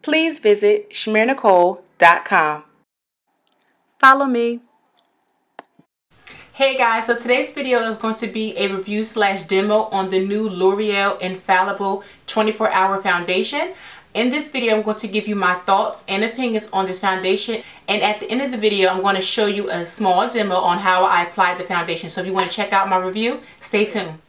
please visit ChimereNicole.com. Follow me. Hey guys, so today's video is going to be a review / demo on the new L'Oreal Infallible 24-Hour Foundation. In this video, I'm going to give you my thoughts and opinions on this foundation, and at the end of the video, I'm going to show you a small demo on how I applied the foundation. So if you want to check out my review, stay tuned.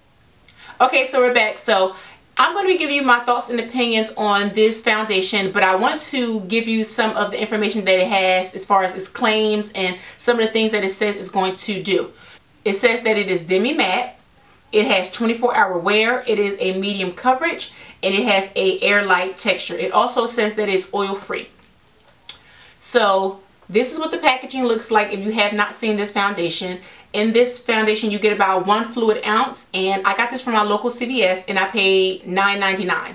Okay, so we're back. So I'm going to be giving you my thoughts and opinions on this foundation, but I want to give you some of the information that it has as far as its claims and some of the things that it says it's going to do. It says that it is demi-matte, it has 24-hour wear, it is a medium coverage, and it has a air-light texture. It also says that it's oil-free. So this is what the packaging looks like if you have not seen this foundation. In this foundation, you get about 1 fluid ounce, and I got this from my local CVS, and I paid $9.99.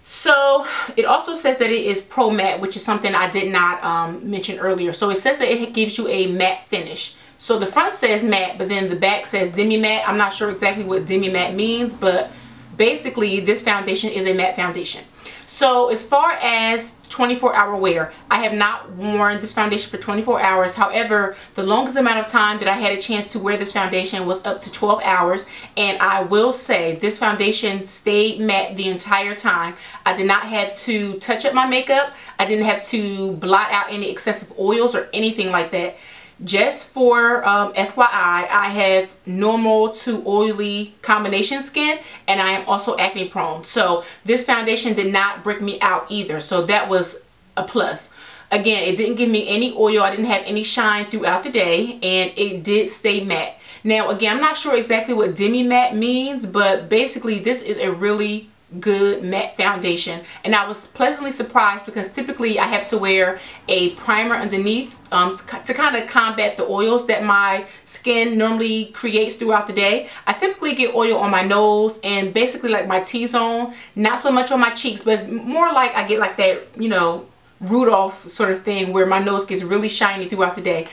So it also says that it is Pro Matte, which is something I did not mention earlier. So it says that it gives you a matte finish. So the front says matte, but then the back says demi-matte. I'm not sure exactly what demi-matte means, but basically this foundation is a matte foundation. So as far as 24-hour wear, I have not worn this foundation for 24 hours. However, the longest amount of time that I had a chance to wear this foundation was up to 12 hours. And I will say this foundation stayed matte the entire time. I did not have to touch up my makeup. I didn't have to blot out any excessive oils or anything like that. Just for FYI, I have normal to oily combination skin, and I am also acne prone. So this foundation did not break me out either. So that was a plus. Again, it didn't give me any oil. I didn't have any shine throughout the day, and it did stay matte. Now, again, I'm not sure exactly what demi-matte means, but basically this is a really good matte foundation, and I was pleasantly surprised because typically I have to wear a primer underneath to kind of combat the oils that my skin normally creates throughout the day. I typically get oil on my nose and basically like my T-zone, not so much on my cheeks, but it's more like I get like that, you know, Rudolph sort of thing where my nose gets really shiny throughout the day.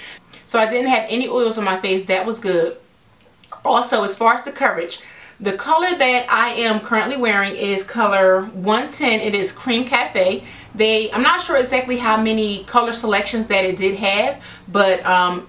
So I didn't have any oils on my face. That was good. Also, as far as the coverage, the color that I am currently wearing is color 110. It is Cream Cafe. I'm not sure exactly how many color selections that it did have, but I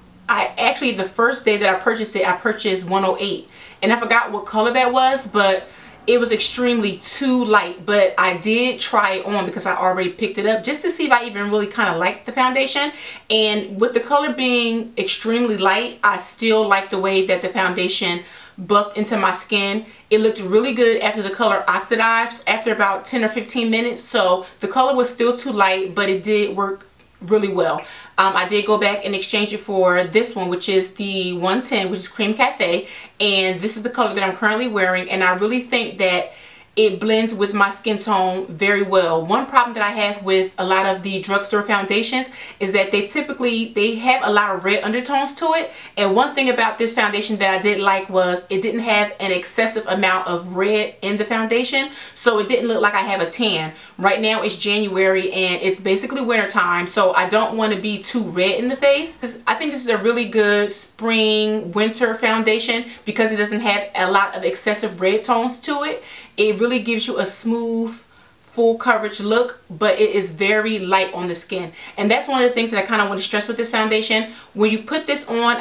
actually, the first day that I purchased it, I purchased 108. And I forgot what color that was, but it was extremely too light. But I did try it on because I already picked it up just to see if I even really kind of liked the foundation. And with the color being extremely light, I still like the way that the foundation buffed into my skin. It looked really good after the color oxidized after about 10 or 15 minutes. So the color was still too light, but it did work really well. I did go back and exchange it for this one, which is the 110, which is Cream Cafe, and this is the color that I'm currently wearing, and I really think that it blends with my skin tone very well. One problem that I have with a lot of the drugstore foundations is that they have a lot of red undertones to it. And one thing about this foundation that I did like was it didn't have an excessive amount of red in the foundation. So it didn't look like I have a tan. Right now it's January and it's basically winter time. So I don't want to be too red in the face. I think this is a really good spring winter foundation because it doesn't have a lot of excessive red tones to it. It really gives you a smooth, full coverage look, but it is very light on the skin. And that's one of the things that I kind of want to stress with this foundation. When you put this on,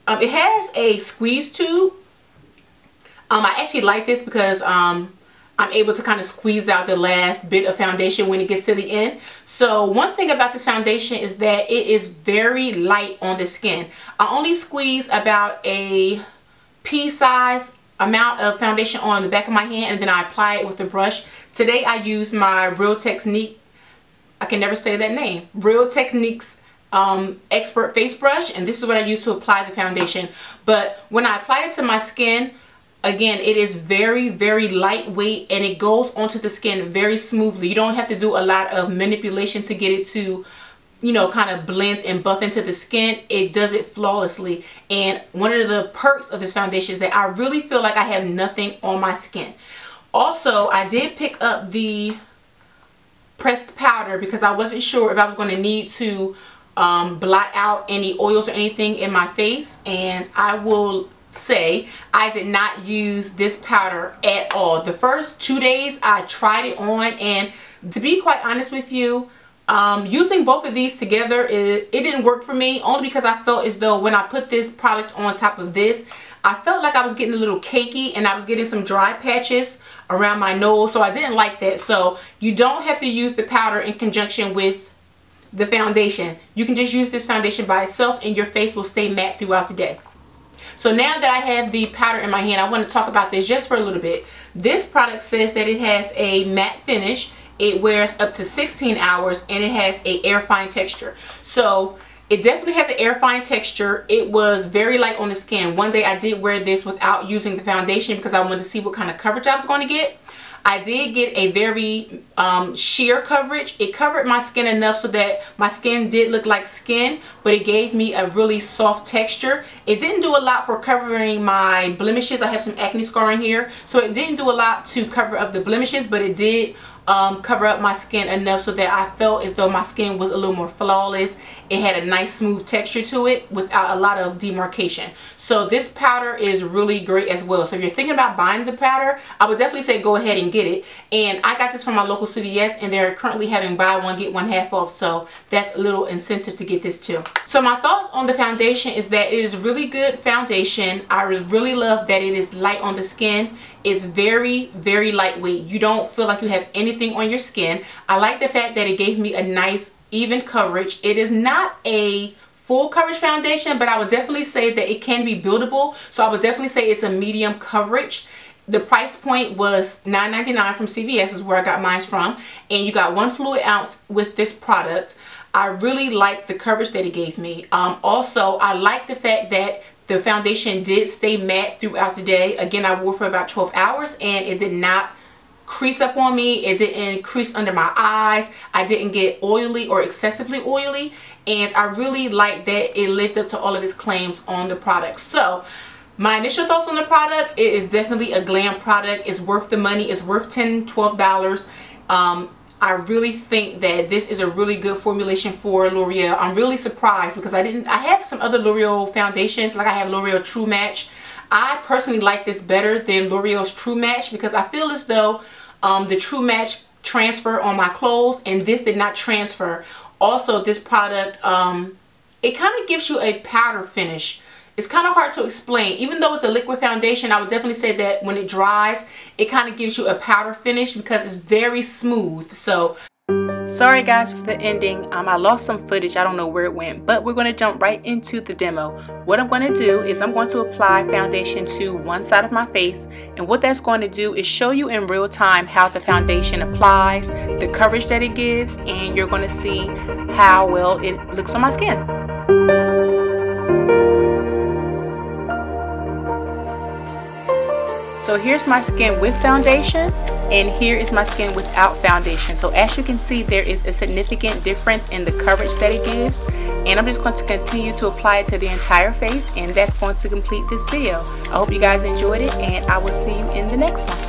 it has a squeeze tube. I actually like this because I'm able to kind of squeeze out the last bit of foundation when it gets to the end. So one thing about this foundation is that it is very light on the skin. I only squeeze about a pea-size amount of foundation on the back of my hand, and then I apply it with a brush. Today I use my Real Technique, I can never say that name, Real Techniques Expert Face Brush, and this is what I use to apply the foundation. But when I apply it to my skin, again, it is very, very lightweight and it goes onto the skin very smoothly. You don't have to do a lot of manipulation to get it to, you know, kind of blend and buff into the skin. It does it flawlessly. And one of the perks of this foundation is that I really feel like I have nothing on my skin. Also, I did pick up the pressed powder because I wasn't sure if I was going to need to blot out any oils or anything in my face, and I will say I did not use this powder at all. The first 2 days I tried it on, and To be quite honest with you, using both of these together, it didn't work for me, only because I felt as though when I put this product on top of this, I felt like I was getting a little cakey and I was getting some dry patches around my nose, so I didn't like that. So you don't have to use the powder in conjunction with the foundation. You can just use this foundation by itself and your face will stay matte throughout the day. So now that I have the powder in my hand, I want to talk about this just for a little bit. This product says that it has a matte finish. It wears up to 16 hours and it has a air fine texture. So it definitely has an air fine texture. It was very light on the skin. One day I did wear this without using the foundation because I wanted to see what kind of coverage I was going to get. I did get a very sheer coverage. It covered my skin enough so that my skin did look like skin, but it gave me a really soft texture. It didn't do a lot for covering my blemishes. I have some acne scarring here, so it didn't do a lot to cover up the blemishes, but it did cover up my skin enough so that I felt as though my skin was a little more flawless. It had a nice smooth texture to it without a lot of demarcation. So this powder is really great as well. So if you're thinking about buying the powder, I would definitely say go ahead and get it. And I got this from my local CVS and they're currently having buy one get one half off, so that's a little incentive to get this too. So my thoughts on the foundation is that it is really good foundation. I really love that it is light on the skin. It's very, very lightweight. You don't feel like you have anything on your skin. I like the fact that it gave me a nice even coverage. It is not a full coverage foundation, but I would definitely say that it can be buildable. So I would definitely say it's a medium coverage. The price point was $9.99 from CVS is where I got mine from. And you got 1 fluid ounce with this product. I really like the coverage that it gave me. Also, I like the fact that the foundation did stay matte throughout the day. Again, I wore for about 12 hours and it did not crease up on me. It didn't crease under my eyes. I didn't get oily or excessively oily. And I really like that it lived up to all of its claims on the product. So my initial thoughts on the product, it is definitely a glam product. It's worth the money. It's worth $10, $12. I really think that this is a really good formulation for L'Oreal. I'm really surprised because I have some other L'Oreal foundations, like I have L'Oreal True Match. I personally like this better than L'Oreal's True Match because I feel as though the True Match transferred on my clothes and this did not transfer. Also, this product, it kind of gives you a powder finish. It's kind of hard to explain. Even though it's a liquid foundation, I would definitely say that when it dries, it kind of gives you a powder finish because it's very smooth. So, sorry guys for the ending. I lost some footage. I don't know where it went, but we're going to jump right into the demo. What I'm going to do is I'm going to apply foundation to one side of my face. And what that's going to do is show you in real time how the foundation applies, the coverage that it gives, and you're going to see how well it looks on my skin. So here's my skin with foundation and here is my skin without foundation. So as you can see, there is a significant difference in the coverage that it gives. And I'm just going to continue to apply it to the entire face, and that's going to complete this video. I hope you guys enjoyed it and I will see you in the next one.